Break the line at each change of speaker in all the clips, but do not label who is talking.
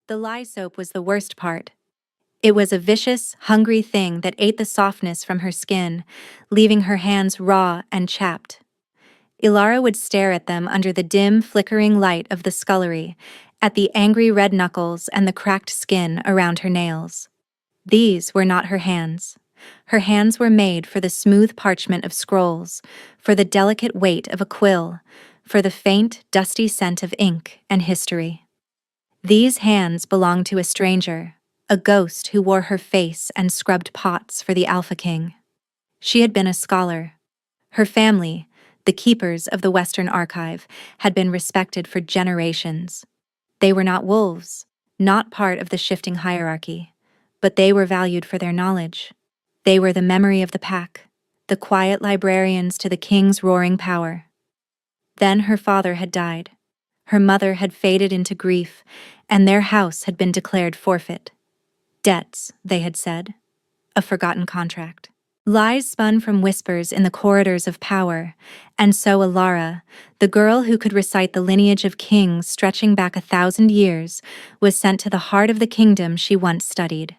The lye soap was the worst part. It was a vicious, hungry thing that ate the softness from her skin, leaving her hands raw and chapped. Ilara would stare at them under the dim, flickering light of the scullery, at the angry red knuckles and the cracked skin around her nails. These were not her hands. Her hands were made for the smooth parchment of scrolls, for the delicate weight of a quill, for the faint, dusty scent of ink and history. These hands belonged to a stranger, a ghost who wore her face and scrubbed pots for the Alpha King. She had been a scholar. Her family, the keepers of the Western Archive, had been respected for generations. They were not wolves, not part of the shifting hierarchy, but they were valued for their knowledge. They were the memory of the pack, the quiet librarians to the king's roaring power. Then her father had died. Her mother had faded into grief, and their house had been declared forfeit. Debts, they had said. A forgotten contract. Lies spun from whispers in the corridors of power, and so Ilara, the girl who could recite the lineage of kings stretching back 1,000 years, was sent to the heart of the kingdom she once studied.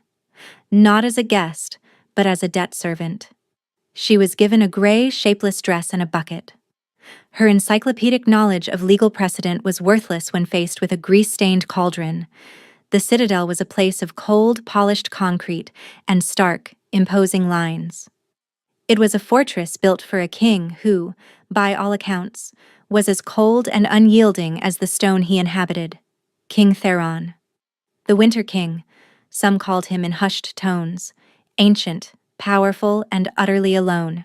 Not as a guest, but as a debt servant. She was given a gray, shapeless dress and a bucket. Her encyclopedic knowledge of legal precedent was worthless when faced with a grease-stained cauldron. The citadel was a place of cold, polished concrete and stark, imposing lines. It was a fortress built for a king who, by all accounts, was as cold and unyielding as the stone he inhabited, King Theron. The Winter King, some called him in hushed tones, ancient, powerful, and utterly alone.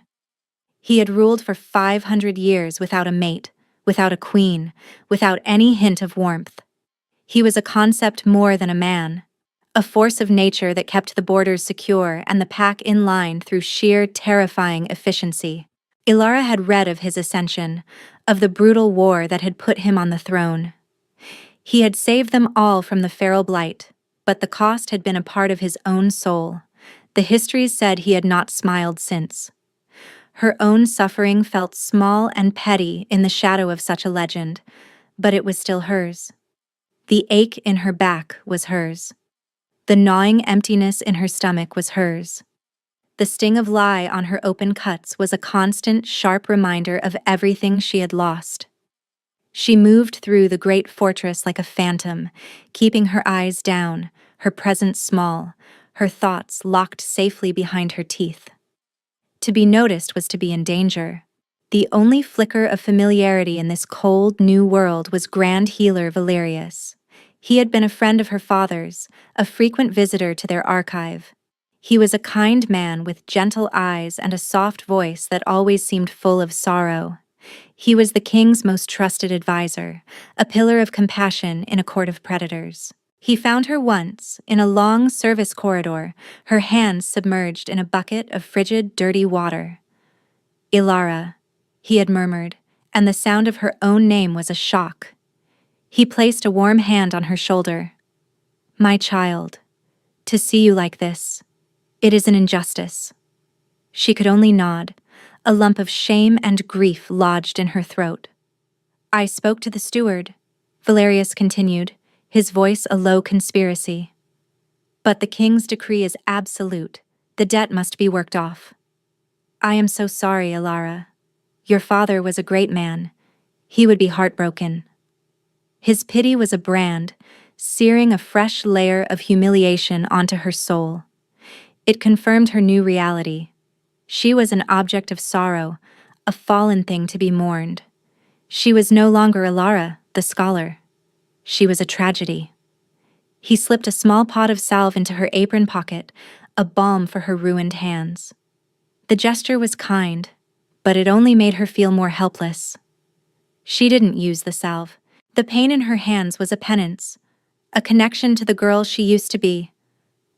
He had ruled for 500 years without a mate, without a queen, without any hint of warmth. He was a concept more than a man, a force of nature that kept the borders secure and the pack in line through sheer, terrifying efficiency. Ilara had read of his ascension, of the brutal war that had put him on the throne. He had saved them all from the feral blight, but the cost had been a part of his own soul. The histories said he had not smiled since. Her own suffering felt small and petty in the shadow of such a legend, but it was still hers. The ache in her back was hers. The gnawing emptiness in her stomach was hers. The sting of lie on her open cuts was a constant, sharp reminder of everything she had lost. She moved through the great fortress like a phantom, keeping her eyes down, her presence small, her thoughts locked safely behind her teeth. To be noticed was to be in danger. The only flicker of familiarity in this cold, new world was Grand Healer Valerius. He had been a friend of her father's, a frequent visitor to their archive. He was a kind man with gentle eyes and a soft voice that always seemed full of sorrow. He was the king's most trusted advisor, a pillar of compassion in a court of predators. He found her once, in a long service corridor, her hands submerged in a bucket of frigid, dirty water. Ilara, he had murmured, and the sound of her own name was a shock. He placed a warm hand on her shoulder. My child, to see you like this, it is an injustice. She could only nod, a lump of shame and grief lodged in her throat. I spoke to the steward, Valerius continued, his voice a low conspiracy. But the king's decree is absolute. The debt must be worked off. I am so sorry, Ilara. Your father was a great man. He would be heartbroken. His pity was a brand, searing a fresh layer of humiliation onto her soul. It confirmed her new reality. She was an object of sorrow, a fallen thing to be mourned. She was no longer Ilara, the scholar. She was a tragedy. He slipped a small pot of salve into her apron pocket, a balm for her ruined hands. The gesture was kind, but it only made her feel more helpless. She didn't use the salve. The pain in her hands was a penance, a connection to the girl she used to be.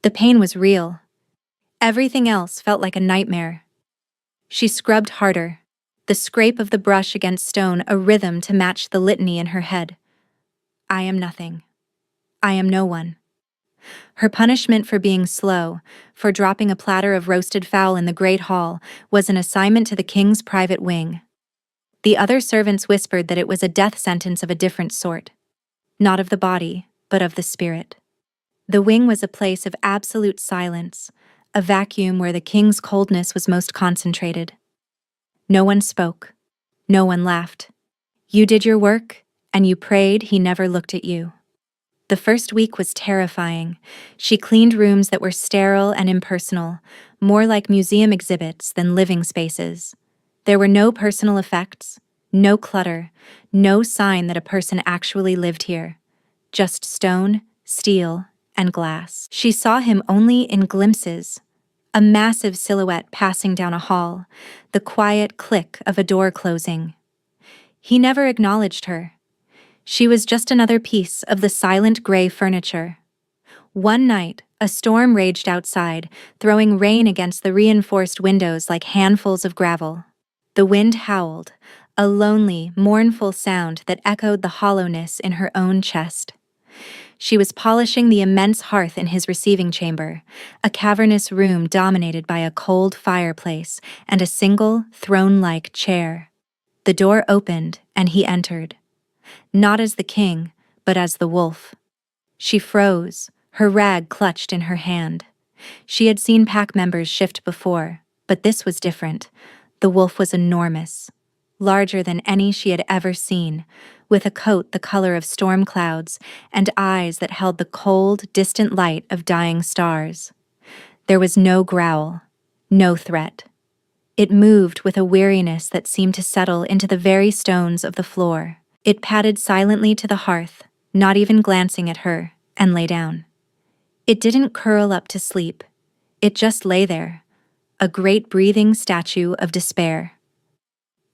The pain was real. Everything else felt like a nightmare. She scrubbed harder, the scrape of the brush against stone a rhythm to match the litany in her head. I am nothing. I am no one. Her punishment for being slow, for dropping a platter of roasted fowl in the great hall, was an assignment to the king's private wing. The other servants whispered that it was a death sentence of a different sort. Not of the body, but of the spirit. The wing was a place of absolute silence, a vacuum where the king's coldness was most concentrated. No one spoke. No one laughed. You did your work, and you prayed he never looked at you. The first week was terrifying. She cleaned rooms that were sterile and impersonal, more like museum exhibits than living spaces. There were no personal effects, no clutter, no sign that a person actually lived here. Just stone, steel, and glass. She saw him only in glimpses. A massive silhouette passing down a hall, the quiet click of a door closing. He never acknowledged her. She was just another piece of the silent gray furniture. One night, a storm raged outside, throwing rain against the reinforced windows like handfuls of gravel. The wind howled, a lonely, mournful sound that echoed the hollowness in her own chest. She was polishing the immense hearth in his receiving chamber, a cavernous room dominated by a cold fireplace and a single, throne-like chair. The door opened, and he entered. Not as the king, but as the wolf. She froze, her rag clutched in her hand. She had seen pack members shift before, but this was different. The wolf was enormous, larger than any she had ever seen, with a coat the color of storm clouds and eyes that held the cold, distant light of dying stars. There was no growl, no threat. It moved with a weariness that seemed to settle into the very stones of the floor. It padded silently to the hearth, not even glancing at her, and lay down. It didn't curl up to sleep. It just lay there, a great breathing statue of despair.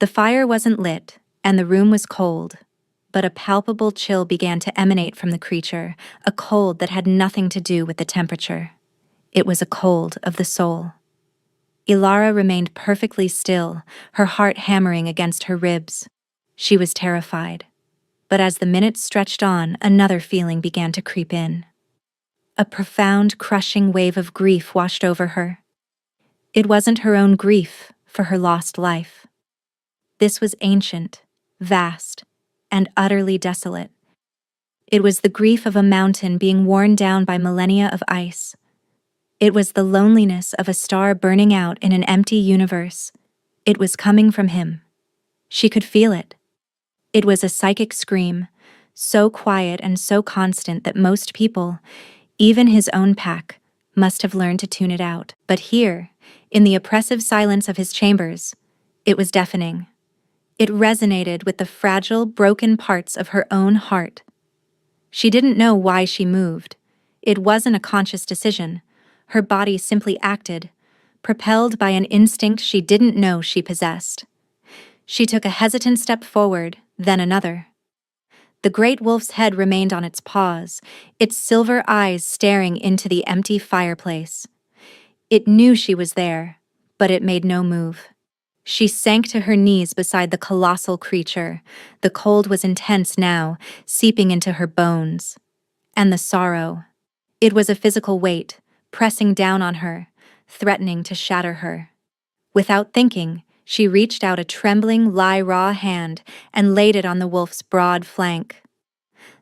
The fire wasn't lit, and the room was cold, but a palpable chill began to emanate from the creature, a cold that had nothing to do with the temperature. It was a cold of the soul. Ilara remained perfectly still, her heart hammering against her ribs. She was terrified. But as the minutes stretched on, another feeling began to creep in. A profound, crushing wave of grief washed over her. It wasn't her own grief for her lost life. This was ancient, vast, and utterly desolate. It was the grief of a mountain being worn down by millennia of ice. It was the loneliness of a star burning out in an empty universe. It was coming from him. She could feel it. It was a psychic scream, so quiet and so constant that most people, even his own pack, must have learned to tune it out. But here, in the oppressive silence of his chambers, it was deafening. It resonated with the fragile, broken parts of her own heart. She didn't know why she moved. It wasn't a conscious decision. Her body simply acted, propelled by an instinct she didn't know she possessed. She took a hesitant step forward, then another. The great wolf's head remained on its paws, its silver eyes staring into the empty fireplace. It knew she was there, but it made no move. She sank to her knees beside the colossal creature. The cold was intense now, seeping into her bones. And the sorrow. It was a physical weight, pressing down on her, threatening to shatter her. Without thinking, she reached out a trembling, raw hand and laid it on the wolf's broad flank.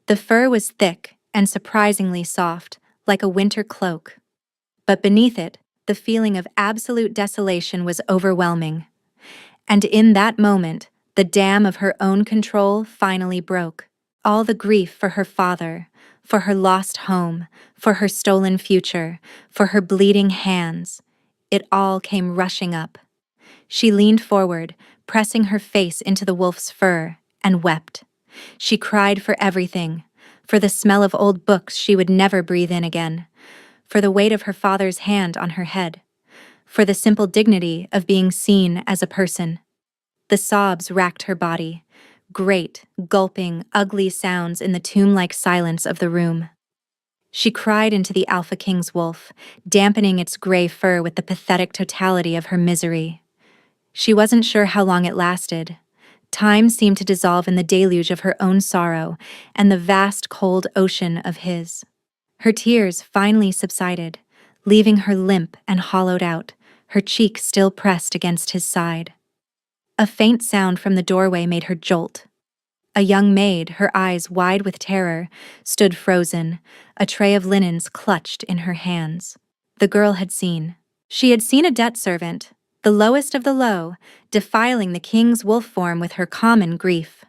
The fur was thick and surprisingly soft, like a winter cloak. But beneath it, the feeling of absolute desolation was overwhelming. And in that moment, the dam of her own control finally broke. All the grief for her father, for her lost home, for her stolen future, for her bleeding hands, it all came rushing up. She leaned forward, pressing her face into the wolf's fur, and wept. She cried for everything, for the smell of old books she would never breathe in again, for the weight of her father's hand on her head, for the simple dignity of being seen as a person. The sobs racked her body, great, gulping, ugly sounds in the tomb-like silence of the room. She cried into the Alpha King's wolf, dampening its gray fur with the pathetic totality of her misery. She wasn't sure how long it lasted. Time seemed to dissolve in the deluge of her own sorrow and the vast cold ocean of his. Her tears finally subsided, leaving her limp and hollowed out, her cheek still pressed against his side. A faint sound from the doorway made her jolt. A young maid, her eyes wide with terror, stood frozen, a tray of linens clutched in her hands. The girl had seen. She had seen a debt servant, the lowest of the low, defiling the king's wolf form with her common grief.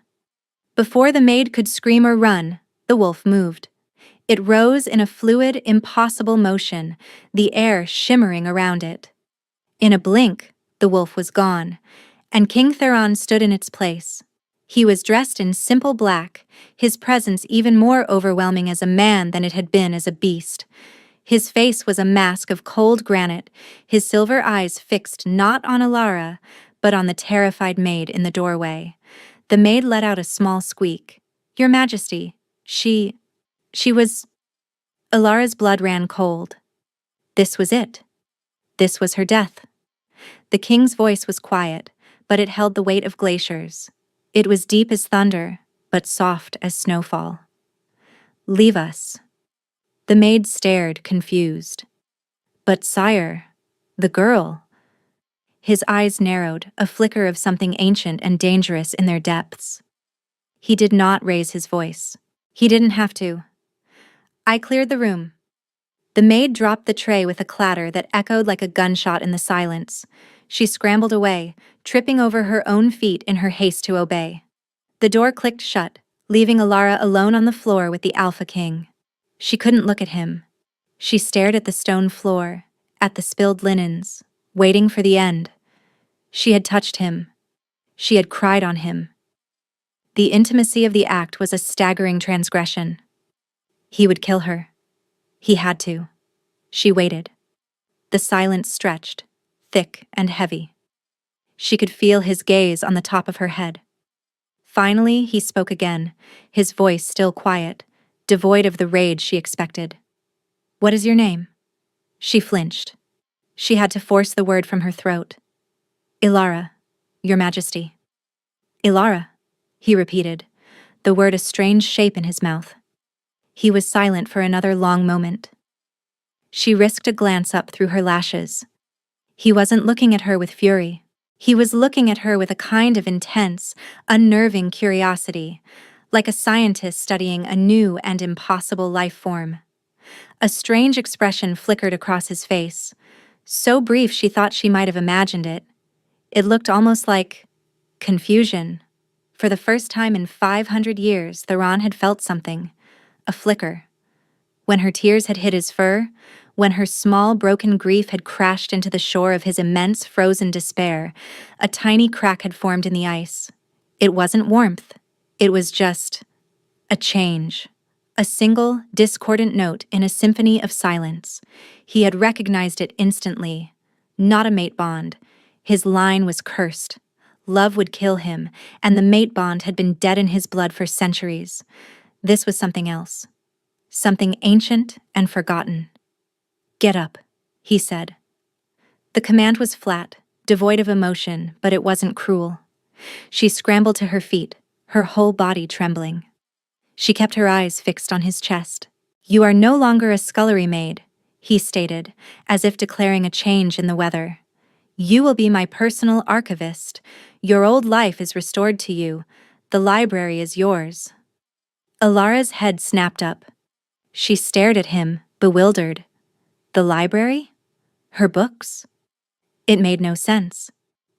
Before the maid could scream or run, the wolf moved. It rose in a fluid, impossible motion, the air shimmering around it. In a blink, the wolf was gone, and King Theron stood in its place. He was dressed in simple black, his presence even more overwhelming as a man than it had been as a beast. His face was a mask of cold granite, his silver eyes fixed not on Alara, but on the terrified maid in the doorway. The maid let out a small squeak. "Your Majesty, she was..." Alara's blood ran cold. This was it. This was her death. The king's voice was quiet, but it held the weight of glaciers. It was deep as thunder, but soft as snowfall. "Leave us." The maid stared, confused. "But sire, the girl..." His eyes narrowed, a flicker of something ancient and dangerous in their depths. He did not raise his voice. He didn't have to. "I cleared the room." The maid dropped the tray with a clatter that echoed like a gunshot in the silence. She scrambled away, tripping over her own feet in her haste to obey. The door clicked shut, leaving Alara alone on the floor with the Alpha King. She couldn't look at him. She stared at the stone floor, at the spilled linens, waiting for the end. She had touched him. She had cried on him. The intimacy of the act was a staggering transgression. He would kill her. He had to. She waited. The silence stretched, thick and heavy. She could feel his gaze on the top of her head. Finally, he spoke again, his voice still quiet, devoid of the rage she expected. "What is your name?" She flinched. She had to force the word from her throat. "Ilara, Your Majesty." "Ilara," he repeated, the word a strange shape in his mouth. He was silent for another long moment. She risked a glance up through her lashes. He wasn't looking at her with fury. He was looking at her with a kind of intense, unnerving curiosity, like a scientist studying a new and impossible life form. A strange expression flickered across his face, so brief she thought she might have imagined it. It looked almost like confusion. For the first time in 500 years, Theron had felt something, a flicker. When her tears had hit his fur, when her small, broken grief had crashed into the shore of his immense, frozen despair, a tiny crack had formed in the ice. It wasn't warmth. It was just a change. A single, discordant note in a symphony of silence. He had recognized it instantly. Not a mate bond. His line was cursed. Love would kill him, and the mate bond had been dead in his blood for centuries. This was something else. Something ancient and forgotten. "Get up," he said. The command was flat, devoid of emotion, but it wasn't cruel. She scrambled to her feet, her whole body trembling. She kept her eyes fixed on his chest. "You are no longer a scullery maid," he stated, as if declaring a change in the weather. "You will be my personal archivist. Your old life is restored to you. The library is yours." Alara's head snapped up. She stared at him, bewildered. The library? Her books? It made no sense.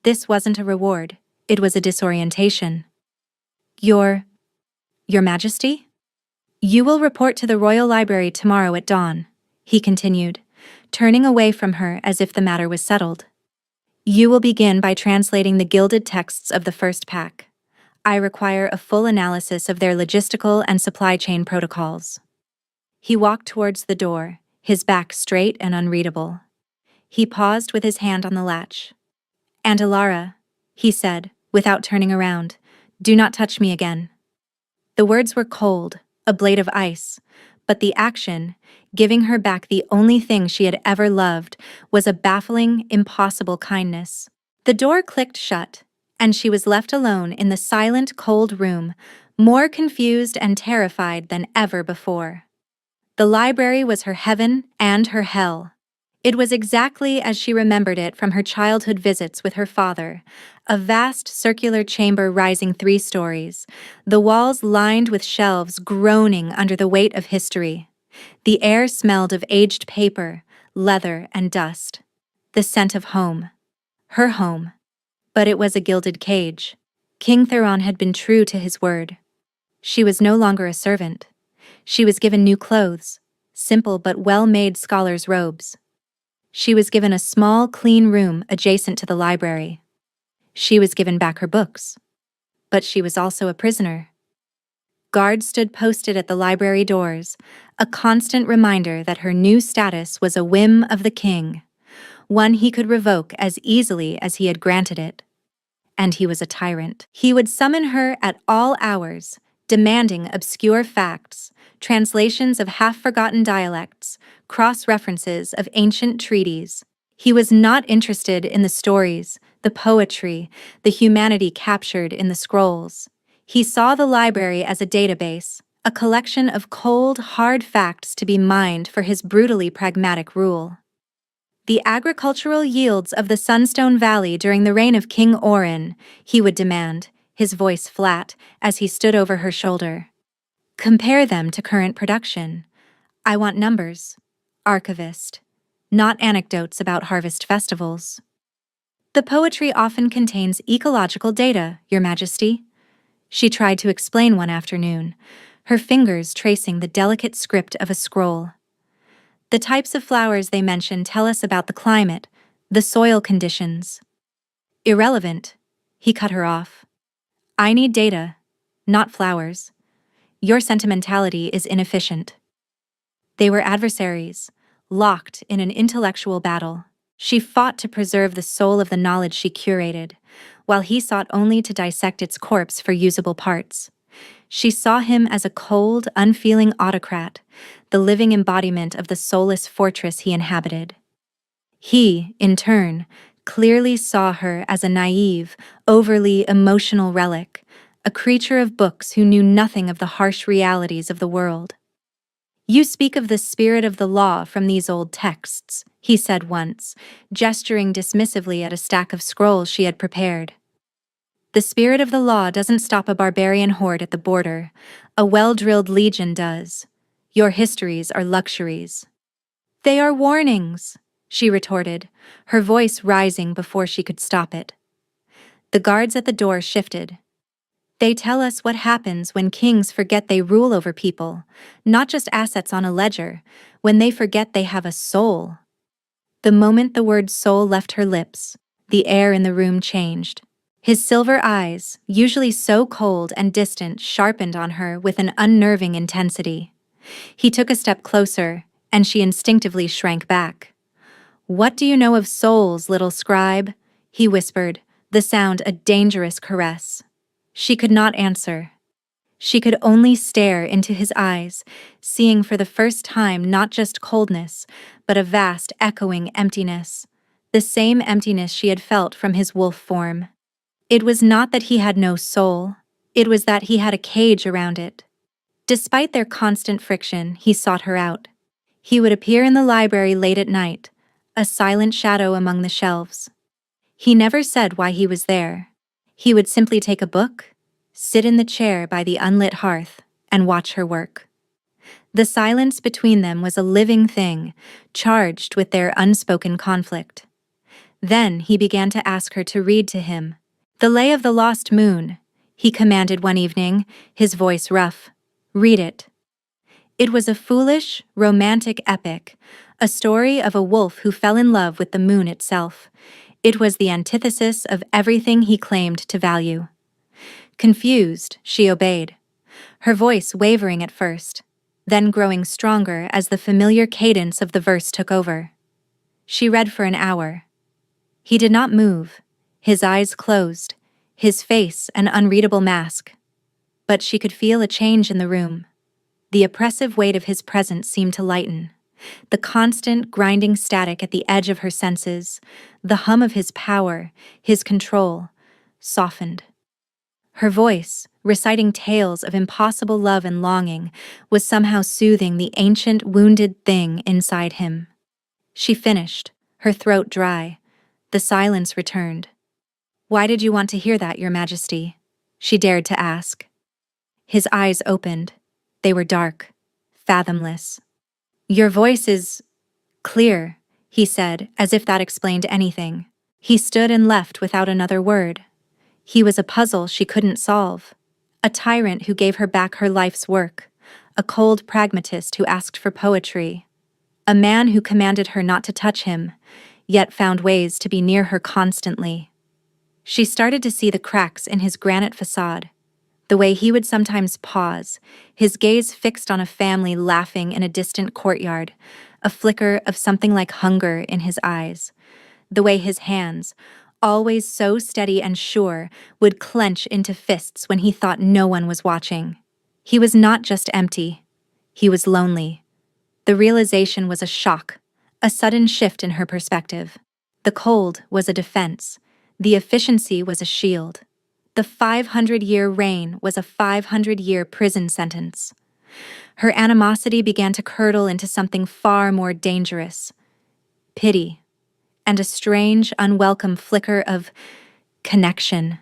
This wasn't a reward. It was a disorientation. Your Majesty? You will report to the Royal Library tomorrow at dawn," he continued, turning away from her as if the matter was settled. "You will begin by translating the gilded texts of the first pack. I require a full analysis of their logistical and supply chain protocols." He walked towards the door, his back straight and unreadable. He paused with his hand on the latch. "And Alara," he said, without turning around, "do not touch me again." The words were cold, a blade of ice, but the action, giving her back the only thing she had ever loved, was a baffling, impossible kindness. The door clicked shut, and she was left alone in the silent, cold room, more confused and terrified than ever before. The library was her heaven and her hell. It was exactly as she remembered it from her childhood visits with her father, a vast circular chamber rising 3 stories, the walls lined with shelves groaning under the weight of history. The air smelled of aged paper, leather, and dust. The scent of home. Her home. But it was a gilded cage. King Theron had been true to his word. She was no longer a servant. She was given new clothes, simple but well-made scholars' robes. She was given a small, clean room adjacent to the library. She was given back her books. But she was also a prisoner. Guards stood posted at the library doors, a constant reminder that her new status was a whim of the king, one he could revoke as easily as he had granted it. And he was a tyrant. He would summon her at all hours, demanding obscure facts, translations of half-forgotten dialects, cross-references of ancient treaties. He was not interested in the stories, the poetry, the humanity captured in the scrolls. He saw the library as a database, a collection of cold, hard facts to be mined for his brutally pragmatic rule. The agricultural yields of the Sunstone Valley during the reign of King Orin, he would demand, his voice flat, as he stood over her shoulder. Compare them to current production. I want numbers. Archivist. Not anecdotes about harvest festivals. The poetry often contains ecological data, Your Majesty. She tried to explain one afternoon, her fingers tracing the delicate script of a scroll. The types of flowers they mention tell us about the climate, the soil conditions. Irrelevant, he cut her off. I need data, not flowers. Your sentimentality is inefficient. They were adversaries, locked in an intellectual battle. She fought to preserve the soul of the knowledge she curated, while he sought only to dissect its corpse for usable parts. She saw him as a cold, unfeeling autocrat, the living embodiment of the soulless fortress he inhabited. He, in turn, clearly saw her as a naive, overly emotional relic, a creature of books who knew nothing of the harsh realities of the world. You speak of the spirit of the law from these old texts, he said once, gesturing dismissively at a stack of scrolls she had prepared. The spirit of the law doesn't stop a barbarian horde at the border. A well-drilled legion does. Your histories are luxuries. They are warnings, she retorted, her voice rising before she could stop it. The guards at the door shifted. They tell us what happens when kings forget they rule over people, not just assets on a ledger, when they forget they have a soul. The moment the word soul left her lips, the air in the room changed. His silver eyes, usually so cold and distant, sharpened on her with an unnerving intensity. He took a step closer, and she instinctively shrank back. "What do you know of souls, little scribe?" he whispered, the sound a dangerous caress. She could not answer. She could only stare into his eyes, seeing for the first time not just coldness, but a vast, echoing emptiness. The same emptiness she had felt from his wolf form. It was not that he had no soul, it was that he had a cage around it. Despite their constant friction, he sought her out. He would appear in the library late at night, a silent shadow among the shelves. He never said why he was there. He would simply take a book, sit in the chair by the unlit hearth, and watch her work. The silence between them was a living thing, charged with their unspoken conflict. Then he began to ask her to read to him. "The Lay of the Lost Moon," he commanded one evening, his voice rough. "Read it." It was a foolish, romantic epic, a story of a wolf who fell in love with the moon itself. It was the antithesis of everything he claimed to value. Confused, she obeyed, her voice wavering at first, then growing stronger as the familiar cadence of the verse took over. She read for an hour. He did not move, his eyes closed, his face an unreadable mask. But she could feel a change in the room. The oppressive weight of his presence seemed to lighten. The constant, grinding static at the edge of her senses, the hum of his power, his control, softened. Her voice, reciting tales of impossible love and longing, was somehow soothing the ancient, wounded thing inside him. She finished, her throat dry. The silence returned. "Why did you want to hear that, Your Majesty?" she dared to ask. His eyes opened. They were dark, fathomless. "Your voice is clear," he said, as if that explained anything. He stood and left without another word. He was a puzzle she couldn't solve. A tyrant who gave her back her life's work. A cold pragmatist who asked for poetry. A man who commanded her not to touch him, yet found ways to be near her constantly. She started to see the cracks in his granite facade. The way he would sometimes pause, his gaze fixed on a family laughing in a distant courtyard, a flicker of something like hunger in his eyes. The way his hands, always so steady and sure, would clench into fists when he thought no one was watching. He was not just empty. He was lonely. The realization was a shock, a sudden shift in her perspective. The cold was a defense. The efficiency was a shield. The 500-year reign was a 500-year prison sentence. Her animosity began to curdle into something far more dangerous. Pity. And a strange, unwelcome flicker of connection.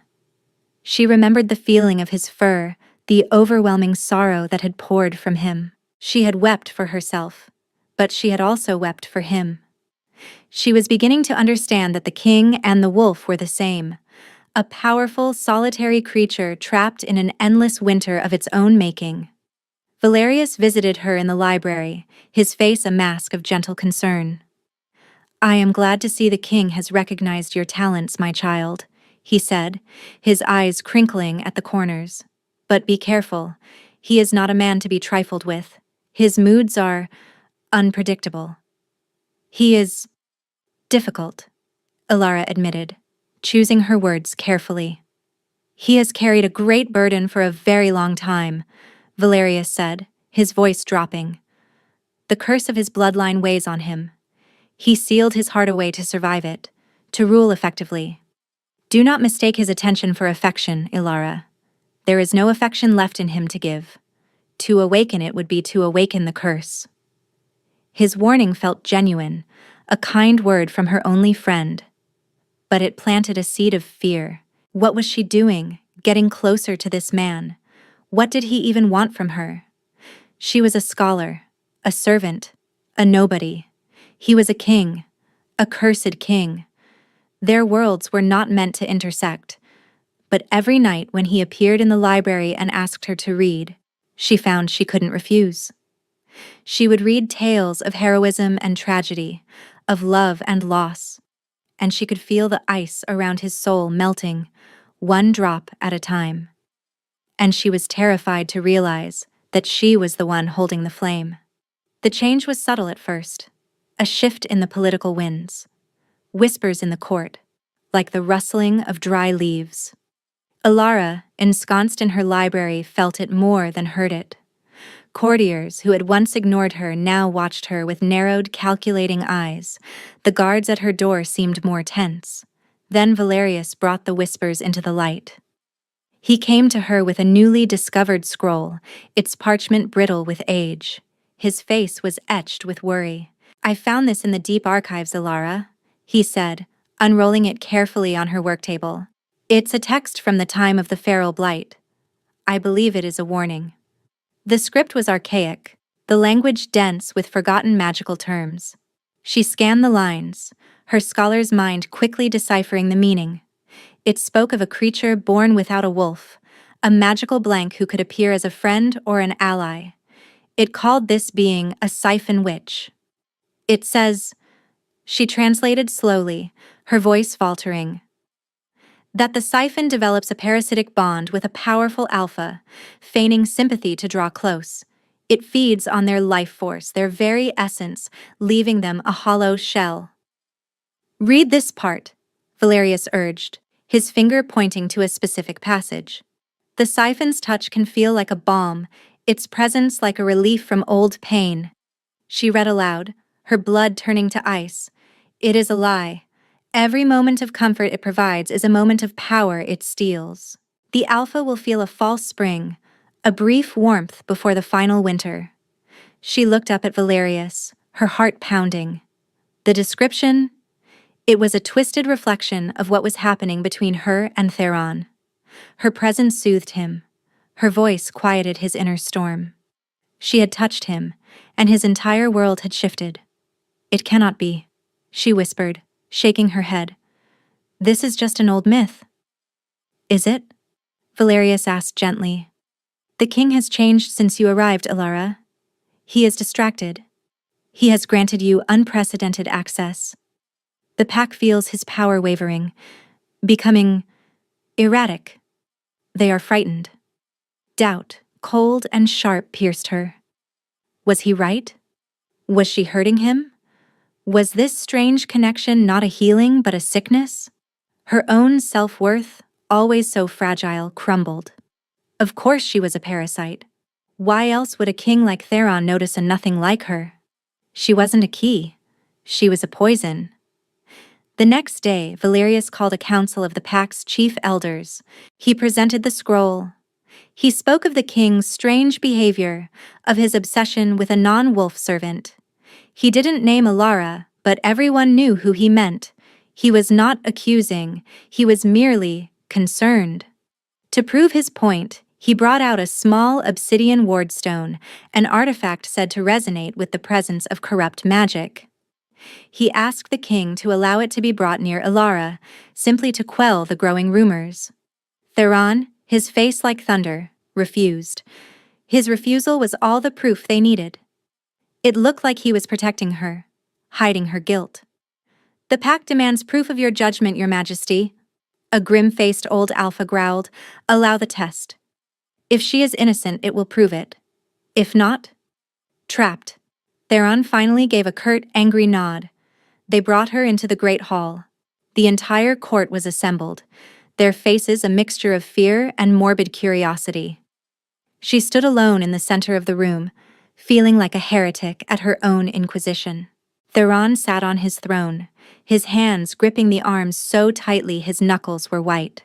She remembered the feeling of his fur, the overwhelming sorrow that had poured from him. She had wept for herself, but she had also wept for him. She was beginning to understand that the king and the wolf were the same, a powerful, solitary creature trapped in an endless winter of its own making. Valerius visited her in the library, his face a mask of gentle concern. "I am glad to see the king has recognized your talents, my child," he said, his eyes crinkling at the corners. "But be careful. He is not a man to be trifled with. His moods are unpredictable. He is difficult," Ilara admitted, choosing her words carefully. "He has carried a great burden for a very long time," Valerius said, his voice dropping. "The curse of his bloodline weighs on him. He sealed his heart away to survive it, to rule effectively. Do not mistake his attention for affection, Ilara. There is no affection left in him to give. To awaken it would be to awaken the curse." His warning felt genuine, a kind word from her only friend. But it planted a seed of fear. What was she doing, getting closer to this man? What did he even want from her? She was a scholar, a servant, a nobody. He was a king, a cursed king. Their worlds were not meant to intersect. But every night when he appeared in the library and asked her to read, she found she couldn't refuse. She would read tales of heroism and tragedy, of love and loss, and she could feel the ice around his soul melting, one drop at a time. And she was terrified to realize that she was the one holding the flame. The change was subtle at first, a shift in the political winds, whispers in the court, like the rustling of dry leaves. Ilara, ensconced in her library, felt it more than heard it. Courtiers who had once ignored her now watched her with narrowed, calculating eyes. The guards at her door seemed more tense. Then Valerius brought the whispers into the light. He came to her with a newly discovered scroll, its parchment brittle with age. His face was etched with worry. "I found this in the deep archives, Ilara," he said, unrolling it carefully on her work table. "It's a text from the time of the feral blight. I believe it is a warning." The script was archaic, the language dense with forgotten magical terms. She scanned the lines, her scholar's mind quickly deciphering the meaning. It spoke of a creature born without a wolf, a magical blank who could appear as a friend or an ally. It called this being a siphon witch. It says, she translated slowly, her voice faltering, that the siphon develops a parasitic bond with a powerful alpha, feigning sympathy to draw close. It feeds on their life force, their very essence, leaving them a hollow shell. "Read this part," Valerius urged, his finger pointing to a specific passage. "The siphon's touch can feel like a balm, its presence like a relief from old pain." She read aloud, her blood turning to ice. "It is a lie. Every moment of comfort it provides is a moment of power it steals. The alpha will feel a false spring, a brief warmth before the final winter." She looked up at Valerius, her heart pounding. The description? It was a twisted reflection of what was happening between her and Theron. Her presence soothed him. Her voice quieted his inner storm. She had touched him, and his entire world had shifted. "It cannot be," she whispered, shaking her head. "This is just an old myth." "Is it?" Valerius asked gently. "The king has changed since you arrived, Ilara. He is distracted. He has granted you unprecedented access. The pack feels his power wavering, becoming erratic. They are frightened." Doubt, cold and sharp, pierced her. Was he right? Was she hurting him? Was this strange connection not a healing but a sickness? Her own self-worth, always so fragile, crumbled. Of course she was a parasite. Why else would a king like Theron notice a nothing like her? She wasn't a key. She was a poison. The next day, Valerius called a council of the pack's chief elders. He presented the scroll. He spoke of the king's strange behavior, of his obsession with a non-wolf servant. He didn't name Ilara, but everyone knew who he meant. He was not accusing, he was merely concerned. To prove his point, he brought out a small obsidian wardstone, an artifact said to resonate with the presence of corrupt magic. He asked the king to allow it to be brought near Ilara, simply to quell the growing rumors. Theron, his face like thunder, refused. His refusal was all the proof they needed. It looked like he was protecting her, hiding her guilt. "The pact demands proof of your judgment, Your Majesty," a grim-faced old alpha growled. "Allow the test. If she is innocent, it will prove it. If not, trapped." Theron finally gave a curt, angry nod. They brought her into the great hall. The entire court was assembled, their faces a mixture of fear and morbid curiosity. She stood alone in the center of the room, feeling like a heretic at her own inquisition. Theron sat on his throne, his hands gripping the arms so tightly his knuckles were white.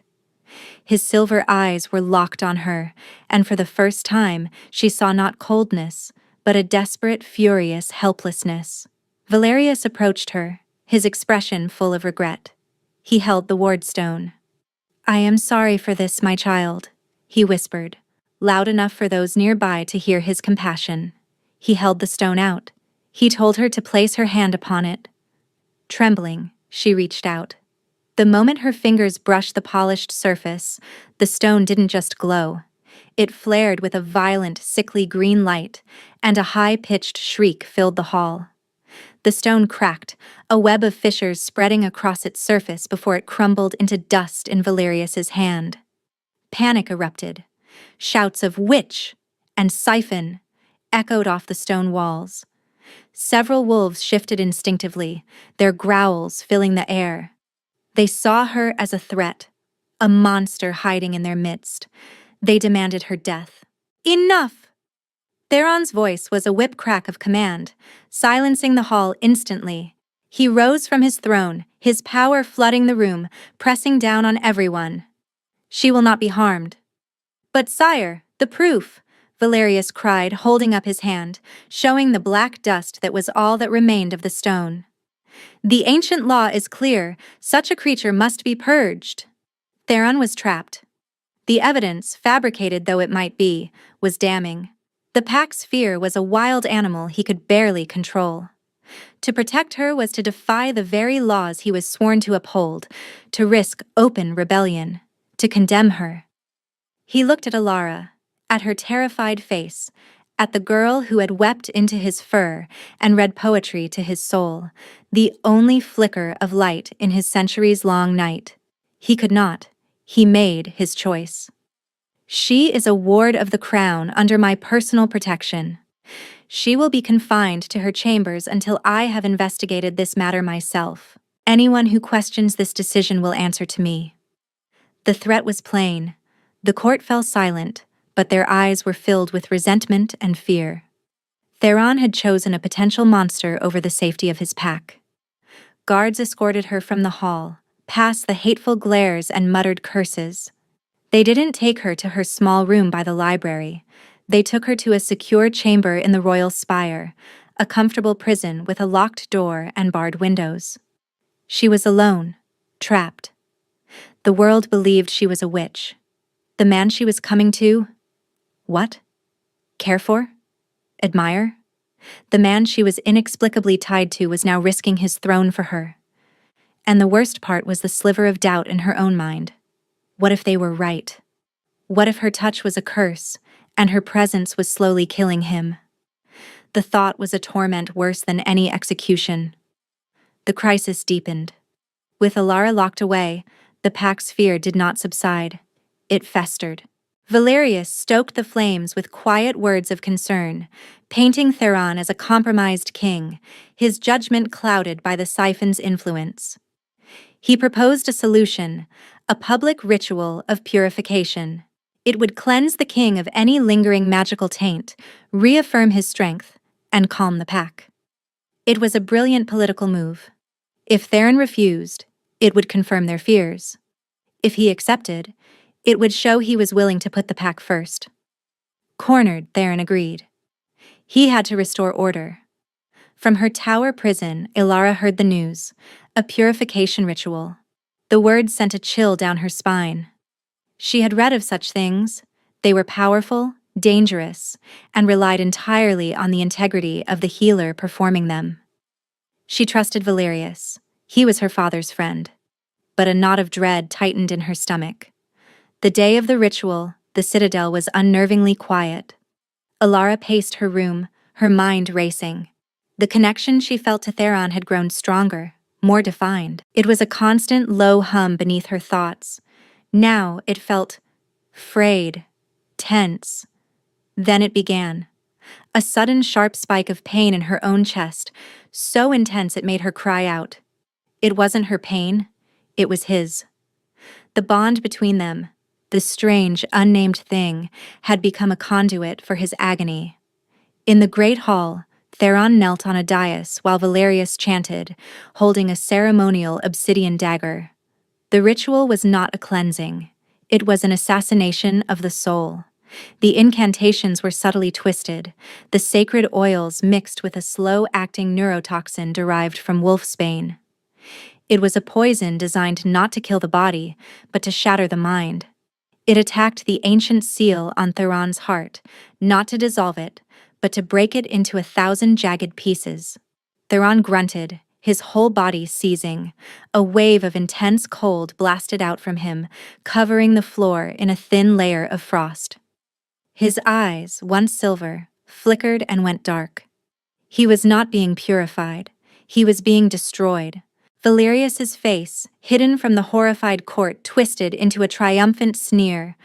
His silver eyes were locked on her, and for the first time she saw not coldness, but a desperate, furious helplessness. Valerius approached her, his expression full of regret. He held the wardstone. "I am sorry for this, my child," he whispered, loud enough for those nearby to hear his compassion. He held the stone out. He told her to place her hand upon it. Trembling, she reached out. The moment her fingers brushed the polished surface, the stone didn't just glow. It flared with a violent, sickly green light, and a high-pitched shriek filled the hall. The stone cracked, a web of fissures spreading across its surface before it crumbled into dust in Valerius's hand. Panic erupted. Shouts of "witch" and "siphon" echoed off the stone walls. Several wolves shifted instinctively, their growls filling the air. They saw her as a threat, a monster hiding in their midst. They demanded her death. "Enough!" Theron's voice was a whip crack of command, silencing the hall instantly. He rose from his throne, his power flooding the room, pressing down on everyone. "She will not be harmed." "But sire, the proof!" Valerius cried, holding up his hand, showing the black dust that was all that remained of the stone. "The ancient law is clear, such a creature must be purged." Theron was trapped. The evidence, fabricated though it might be, was damning. The pack's fear was a wild animal he could barely control. To protect her was to defy the very laws he was sworn to uphold, to risk open rebellion, to condemn her. He looked at Ilara, at her terrified face, at the girl who had wept into his fur and read poetry to his soul, the only flicker of light in his centuries-long night. He could not. He made his choice. "She is a ward of the crown under my personal protection. She will be confined to her chambers until I have investigated this matter myself. Anyone who questions this decision will answer to me." The threat was plain. The court fell silent, but their eyes were filled with resentment and fear. Theron had chosen a potential monster over the safety of his pack. Guards escorted her from the hall, past the hateful glares and muttered curses. They didn't take her to her small room by the library. They took her to a secure chamber in the royal spire, a comfortable prison with a locked door and barred windows. She was alone, trapped. The world believed she was a witch. The man she was coming to, what? Care for? Admire? The man she was inexplicably tied to was now risking his throne for her. And the worst part was the sliver of doubt in her own mind. What if they were right? What if her touch was a curse, and her presence was slowly killing him? The thought was a torment worse than any execution. The crisis deepened. With Alara locked away, the pack's fear did not subside. It festered. Valerius stoked the flames with quiet words of concern, painting Theron as a compromised king, his judgment clouded by the siphon's influence. He proposed a solution, a public ritual of purification. It would cleanse the king of any lingering magical taint, reaffirm his strength, and calm the pack. It was a brilliant political move. If Theron refused, it would confirm their fears. If he accepted, it would show he was willing to put the pack first. Cornered, Theron agreed. He had to restore order. From her tower prison, Ilara heard the news, a purification ritual. The words sent a chill down her spine. She had read of such things. They were powerful, dangerous, and relied entirely on the integrity of the healer performing them. She trusted Valerius. He was her father's friend. But a knot of dread tightened in her stomach. The day of the ritual, the citadel was unnervingly quiet. Alara paced her room, her mind racing. The connection she felt to Theron had grown stronger, more defined. It was a constant low hum beneath her thoughts. Now it felt frayed, tense. Then it began. A sudden sharp spike of pain in her own chest, so intense it made her cry out. It wasn't her pain, it was his. The bond between them, the strange, unnamed thing, had become a conduit for his agony. In the great hall, Theron knelt on a dais while Valerius chanted, holding a ceremonial obsidian dagger. The ritual was not a cleansing. It was an assassination of the soul. The incantations were subtly twisted, the sacred oils mixed with a slow-acting neurotoxin derived from wolfsbane. It was a poison designed not to kill the body, but to shatter the mind. It attacked the ancient seal on Theron's heart, not to dissolve it, but to break it into 1,000 jagged pieces. Theron grunted, his whole body seizing. A wave of intense cold blasted out from him, covering the floor in a thin layer of frost. His eyes, once silver, flickered and went dark. He was not being purified. He was being destroyed. Valerius's face, hidden from the horrified court, twisted into a triumphant sneer.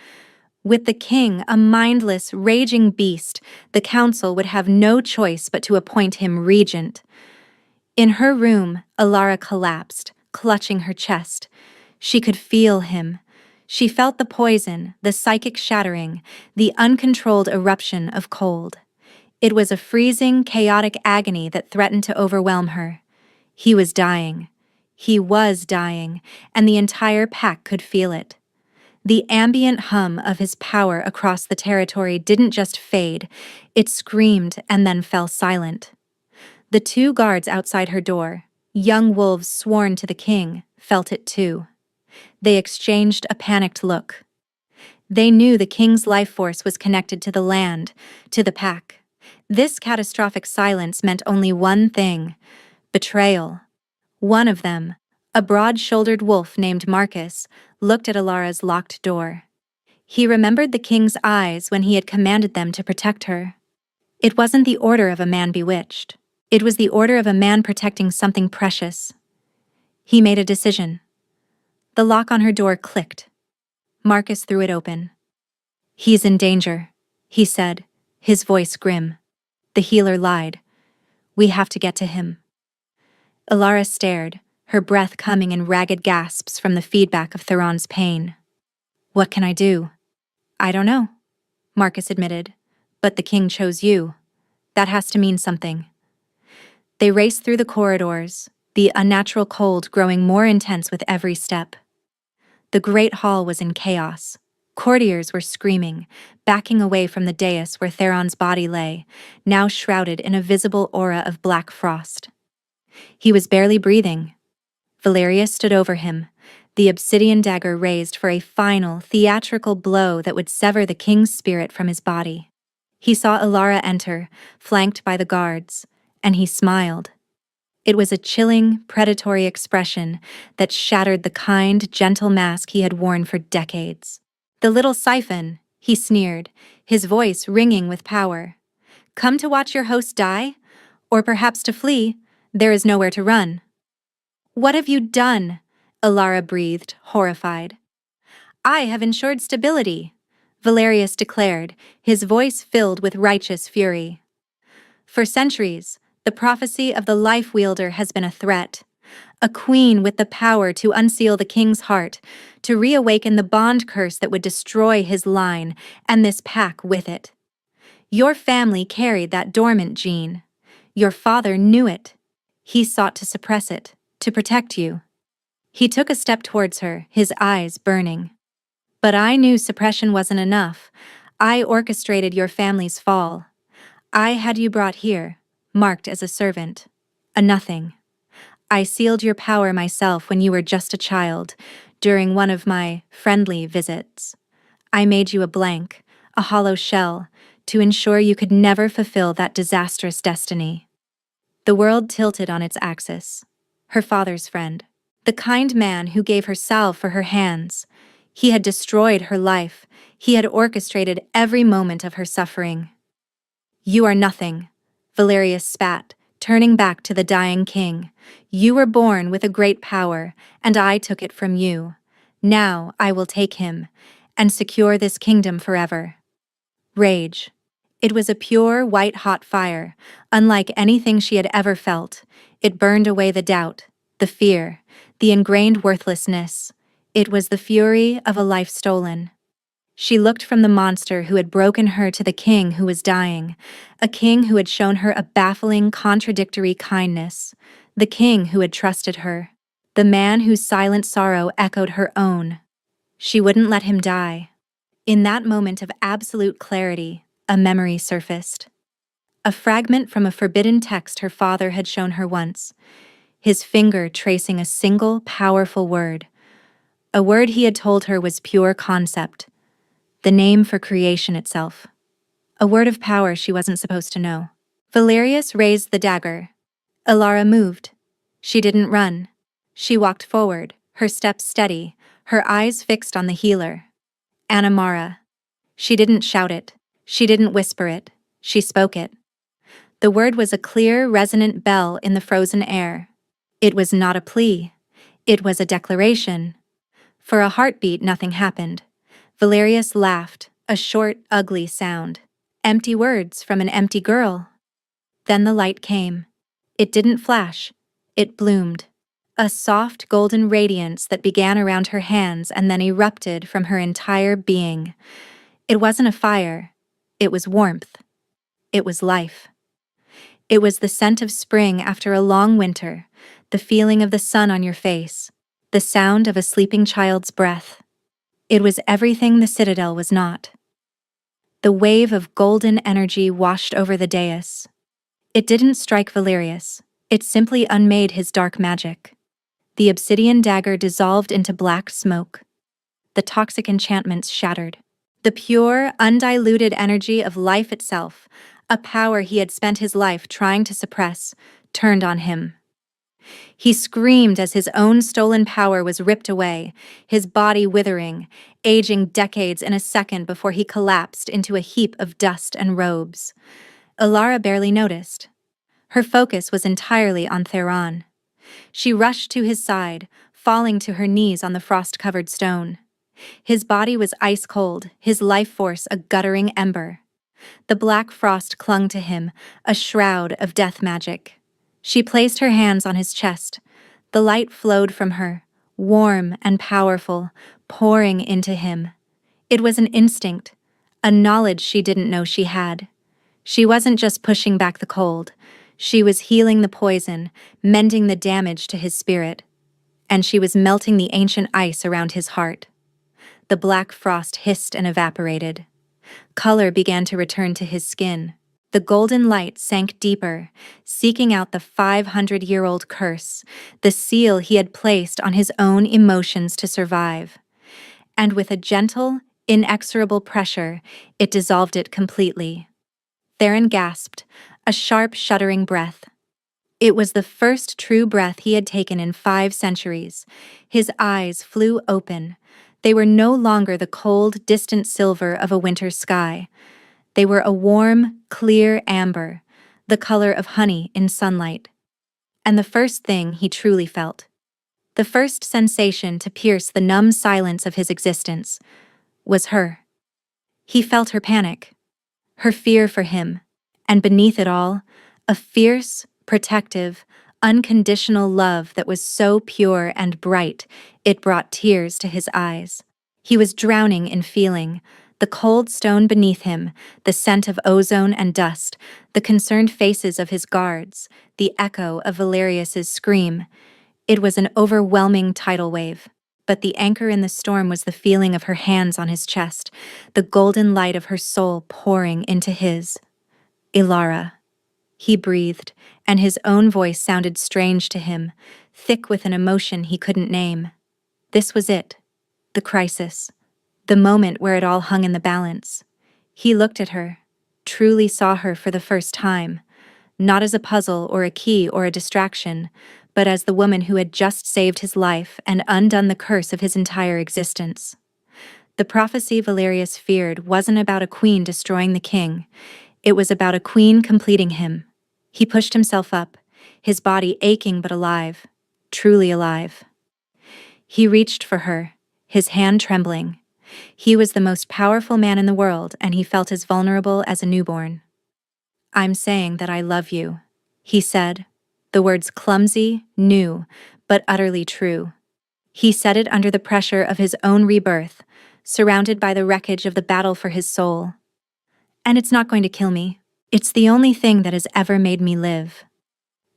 With the king, a mindless, raging beast, the council would have no choice but to appoint him regent. In her room, Alara collapsed, clutching her chest. She could feel him. She felt the poison, the psychic shattering, the uncontrolled eruption of cold. It was a freezing, chaotic agony that threatened to overwhelm her. He was dying. He was dying, and the entire pack could feel it. The ambient hum of his power across the territory didn't just fade, it screamed and then fell silent. The 2 guards outside her door, young wolves sworn to the king, felt it too. They exchanged a panicked look. They knew the king's life force was connected to the land, to the pack. This catastrophic silence meant only one thing: betrayal. One of them, a broad-shouldered wolf named Marcus, looked at Alara's locked door. He remembered the king's eyes when he had commanded them to protect her. It wasn't the order of a man bewitched. It was the order of a man protecting something precious. He made a decision. The lock on her door clicked. Marcus threw it open. "He's in danger," he said, his voice grim. The healer lied. "We have to get to him." Alara stared, her breath coming in ragged gasps from the feedback of Theron's pain. "What can I do?" "I don't know," Marcus admitted. "But the king chose you. That has to mean something." They raced through the corridors, the unnatural cold growing more intense with every step. The great hall was in chaos. Courtiers were screaming, backing away from the dais where Theron's body lay, now shrouded in a visible aura of black frost. He was barely breathing. Valeria stood over him, the obsidian dagger raised for a final, theatrical blow that would sever the king's spirit from his body. He saw Ilara enter, flanked by the guards, and he smiled. It was a chilling, predatory expression that shattered the kind, gentle mask he had worn for decades. "The little siphon," he sneered, his voice ringing with power. "Come to watch your host die? Or perhaps to flee? There is nowhere to run." "What have you done?" Ilara breathed, horrified. "I have ensured stability," Valerius declared, his voice filled with righteous fury. "For centuries, the prophecy of the Life Wielder has been a threat. A queen with the power to unseal the king's heart, to reawaken the bond curse that would destroy his line, and this pack with it. Your family carried that dormant gene. Your father knew it. He sought to suppress it, to protect you." He took a step towards her, his eyes burning. "But I knew suppression wasn't enough. I orchestrated your family's fall. I had you brought here, marked as a servant, a nothing. I sealed your power myself when you were just a child, during one of my friendly visits. I made you a blank, a hollow shell, to ensure you could never fulfill that disastrous destiny." The world tilted on its axis. Her father's friend. The kind man who gave her salve for her hands. He had destroyed her life. He had orchestrated every moment of her suffering. "You are nothing," Valerius spat, turning back to the dying king. "You were born with a great power, and I took it from you. Now I will take him, and secure this kingdom forever." Rage. It was a pure, white-hot fire, unlike anything she had ever felt. It burned away the doubt, the fear, the ingrained worthlessness. It was the fury of a life stolen. She looked from the monster who had broken her to the king who was dying, a king who had shown her a baffling, contradictory kindness, the king who had trusted her, the man whose silent sorrow echoed her own. She wouldn't let him die. In that moment of absolute clarity, a memory surfaced. A fragment from a forbidden text her father had shown her once, his finger tracing a single, powerful word. A word he had told her was pure concept, the name for creation itself. A word of power she wasn't supposed to know. Valerius raised the dagger. Ilara moved. She didn't run. She walked forward, her steps steady, her eyes fixed on the healer. "Anamara." She didn't shout it. She didn't whisper it. She spoke it. The word was a clear, resonant bell in the frozen air. It was not a plea. It was a declaration. For a heartbeat, nothing happened. Valerius laughed, a short, ugly sound. Empty words from an empty girl. Then the light came. It didn't flash. It bloomed. A soft, golden radiance that began around her hands and then erupted from her entire being. It wasn't a fire. It was warmth. It was life. It was the scent of spring after a long winter, the feeling of the sun on your face, the sound of a sleeping child's breath. It was everything the Citadel was not. The wave of golden energy washed over the dais. It didn't strike Valerius. It simply unmade his dark magic. The obsidian dagger dissolved into black smoke. The toxic enchantments shattered. The pure, undiluted energy of life itself, a power he had spent his life trying to suppress, turned on him. He screamed as his own stolen power was ripped away, his body withering, aging decades in a second before he collapsed into a heap of dust and robes. Ilara barely noticed. Her focus was entirely on Theron. She rushed to his side, falling to her knees on the frost-covered stone. His body was ice-cold, his life force a guttering ember. The black frost clung to him, a shroud of death magic. She placed her hands on his chest. The light flowed from her, warm and powerful, pouring into him. It was an instinct, a knowledge she didn't know she had. She wasn't just pushing back the cold. She was healing the poison, mending the damage to his spirit. And she was melting the ancient ice around his heart. The black frost hissed and evaporated. Color began to return to his skin. The golden light sank deeper, seeking out the 500-year-old curse, the seal he had placed on his own emotions to survive. And with a gentle, inexorable pressure, it dissolved it completely. Theron gasped, a sharp, shuddering breath. It was the first true breath he had taken in 5 centuries. His eyes flew open. They were no longer the cold, distant silver of a winter sky. They were a warm, clear amber, the color of honey in sunlight. And the first thing he truly felt, the first sensation to pierce the numb silence of his existence, was her. He felt her panic, her fear for him, and beneath it all, a fierce, protective, unconditional love that was so pure and bright it brought tears to his eyes. He was drowning in feeling, the cold stone beneath him, the scent of ozone and dust, the concerned faces of his guards, the echo of Valerius's scream. It was an overwhelming tidal wave. But the anchor in the storm was the feeling of her hands on his chest, the golden light of her soul pouring into his. Ilara. He breathed, and his own voice sounded strange to him, thick with an emotion he couldn't name. This was it, the crisis, the moment where it all hung in the balance. He looked at her, truly saw her for the first time, not as a puzzle or a key or a distraction, but as the woman who had just saved his life and undone the curse of his entire existence. The prophecy Valerius feared wasn't about a queen destroying the king. It was about a queen completing him. He pushed himself up, his body aching but alive, truly alive. He reached for her, his hand trembling. He was the most powerful man in the world, and he felt as vulnerable as a newborn. "I'm saying that I love you," he said, the words clumsy, new, but utterly true. He said it under the pressure of his own rebirth, surrounded by the wreckage of the battle for his soul. "And it's not going to kill me. It's the only thing that has ever made me live."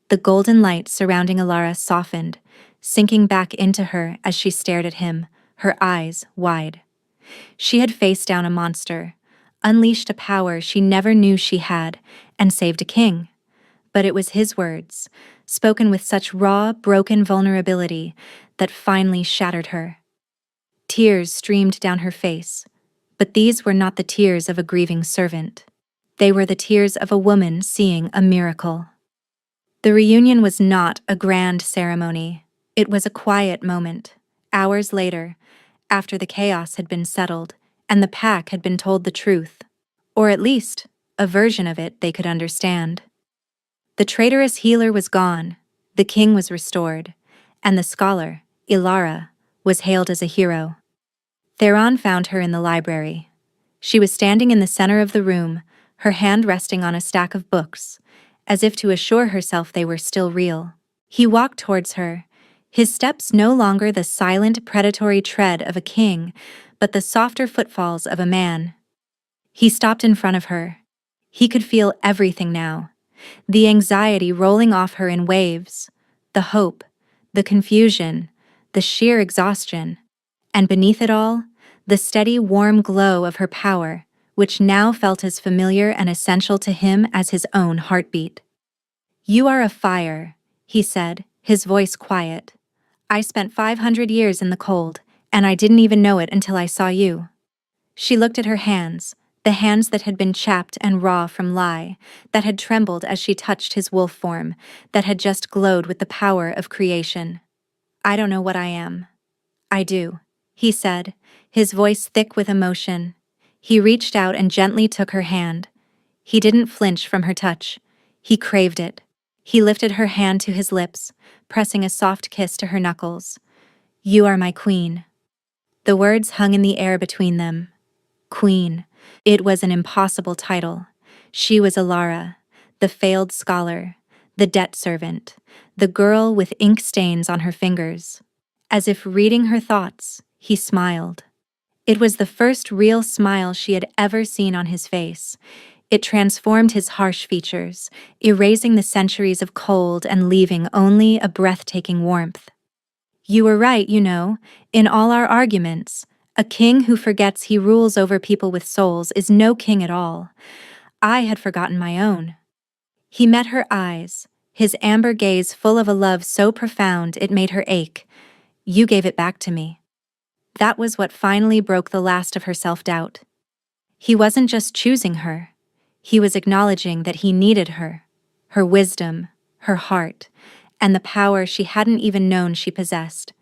The golden light surrounding Ilara softened, sinking back into her as she stared at him, her eyes wide. She had faced down a monster, unleashed a power she never knew she had, and saved a king. But it was his words, spoken with such raw, broken vulnerability, that finally shattered her. Tears streamed down her face, but these were not the tears of a grieving servant. They were the tears of a woman seeing a miracle. The reunion was not a grand ceremony. It was a quiet moment. Hours later, after the chaos had been settled, and the pack had been told the truth, or at least a version of it they could understand. The traitorous healer was gone, the king was restored, and the scholar, Ilara, was hailed as a hero. Theron found her in the library. She was standing in the center of the room, her hand resting on a stack of books, as if to assure herself they were still real. He walked towards her, his steps no longer the silent, predatory tread of a king, but the softer footfalls of a man. He stopped in front of her. He could feel everything now. The anxiety rolling off her in waves, the hope, the confusion, the sheer exhaustion, and beneath it all, the steady, warm glow of her power, which now felt as familiar and essential to him as his own heartbeat. "You are a fire," he said, his voice quiet. "I spent 500 years in the cold, and I didn't even know it until I saw you." She looked at her hands, the hands that had been chapped and raw from lie, that had trembled as she touched his wolf form, that had just glowed with the power of creation. "I don't know what I am." "I do," he said, his voice thick with emotion. He reached out and gently took her hand. He didn't flinch from her touch. He craved it. He lifted her hand to his lips, pressing a soft kiss to her knuckles. "You are my queen." The words hung in the air between them. Queen. It was an impossible title. She was Ilara, the failed scholar, the debt servant, the girl with ink stains on her fingers. As if reading her thoughts, he smiled. It was the first real smile she had ever seen on his face. It transformed his harsh features, erasing the centuries of cold and leaving only a breathtaking warmth. "You were right, you know, in all our arguments, A king who forgets he rules over people with souls is no king at all. I had forgotten my own. He met her eyes, his amber gaze full of a love so profound it made her ache. You gave it back to me. That was what finally broke the last of her self-doubt. He wasn't just choosing her. He was acknowledging that he needed her wisdom, her heart, and the power she hadn't even known she possessed.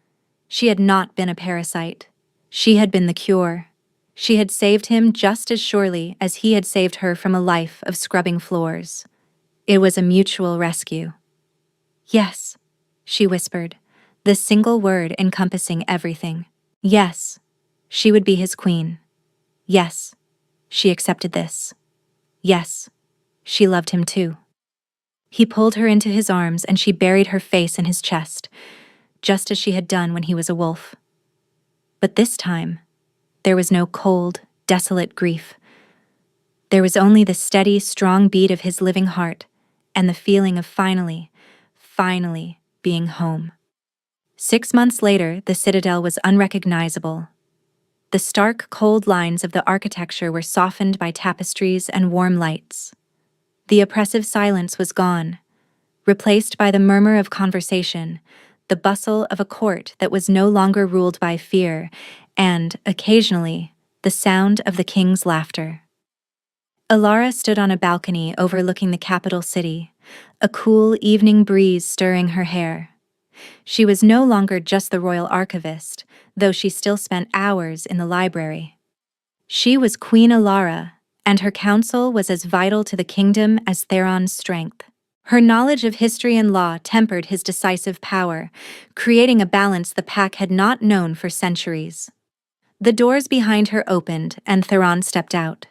She had not been a parasite. She had been the cure. She had saved him just as surely as he had saved her from a life of scrubbing floors. It was a mutual rescue. Yes, she whispered, the single word encompassing everything. Yes, she would be his queen. Yes, she accepted this. Yes, she loved him too. He pulled her into his arms and she buried her face in his chest, just as she had done when he was a wolf. But this time, there was no cold, desolate grief. There was only the steady, strong beat of his living heart and the feeling of finally being home. 6 months later, the citadel was unrecognizable. The stark, cold lines of the architecture were softened by tapestries and warm lights. The oppressive silence was gone, replaced by the murmur of conversation, the bustle of a court that was no longer ruled by fear, and, occasionally, the sound of the king's laughter. Ilara stood on a balcony overlooking the capital city, a cool evening breeze stirring her hair. She was no longer just the royal archivist, though she still spent hours in the library. She was Queen Ilara, and her counsel was as vital to the kingdom as Theron's strength. Her knowledge of history and law tempered his decisive power, creating a balance the pack had not known for centuries. The doors behind her opened, and Theron stepped out.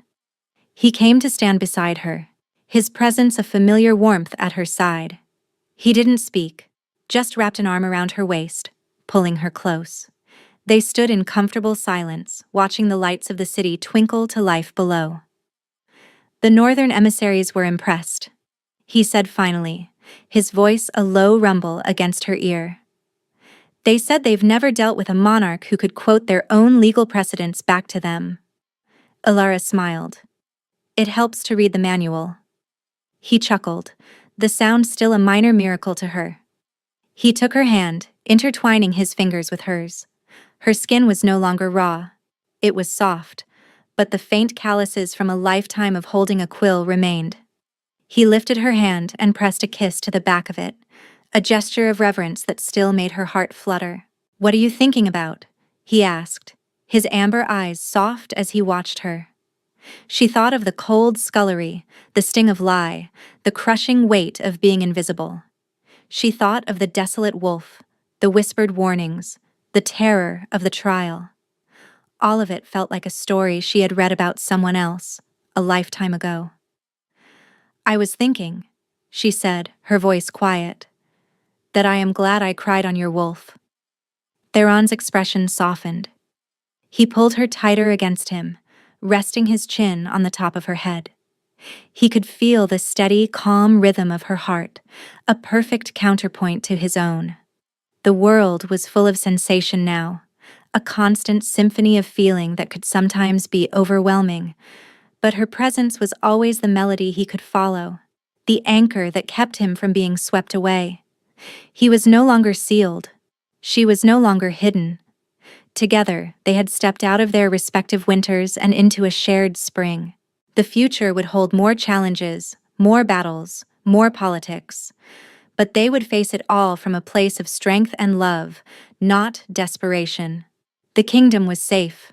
He came to stand beside her, his presence a familiar warmth at her side. He didn't speak, just wrapped an arm around her waist, pulling her close. They stood in comfortable silence, watching the lights of the city twinkle to life below. The northern emissaries were impressed, he said finally, his voice a low rumble against her ear. They said they've never dealt with a monarch who could quote their own legal precedents back to them. Ilara smiled. It helps to read the manual. He chuckled, the sound still a minor miracle to her. He took her hand, intertwining his fingers with hers. Her skin was no longer raw. It was soft, but the faint calluses from a lifetime of holding a quill remained. He lifted her hand and pressed a kiss to the back of it, a gesture of reverence that still made her heart flutter. "What are you thinking about?" he asked, his amber eyes soft as he watched her. She thought of the cold scullery, the sting of lie, the crushing weight of being invisible. She thought of the desolate wolf, the whispered warnings, the terror of the trial. All of it felt like a story she had read about someone else, a lifetime ago. "I was thinking," she said, her voice quiet, "that I am glad I cried on your wolf." Theron's expression softened. He pulled her tighter against him, resting his chin on the top of her head. He could feel the steady, calm rhythm of her heart, a perfect counterpoint to his own. The world was full of sensation now, a constant symphony of feeling that could sometimes be overwhelming, but her presence was always the melody he could follow, the anchor that kept him from being swept away. He was no longer sealed. She was no longer hidden. Together, they had stepped out of their respective winters and into a shared spring. The future would hold more challenges, more battles, more politics. But they would face it all from a place of strength and love, not desperation. The kingdom was safe.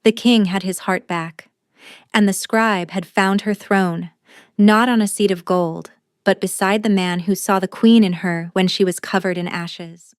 The king had his heart back. And the scribe had found her throne, not on a seat of gold, but beside the man who saw the queen in her when she was covered in ashes.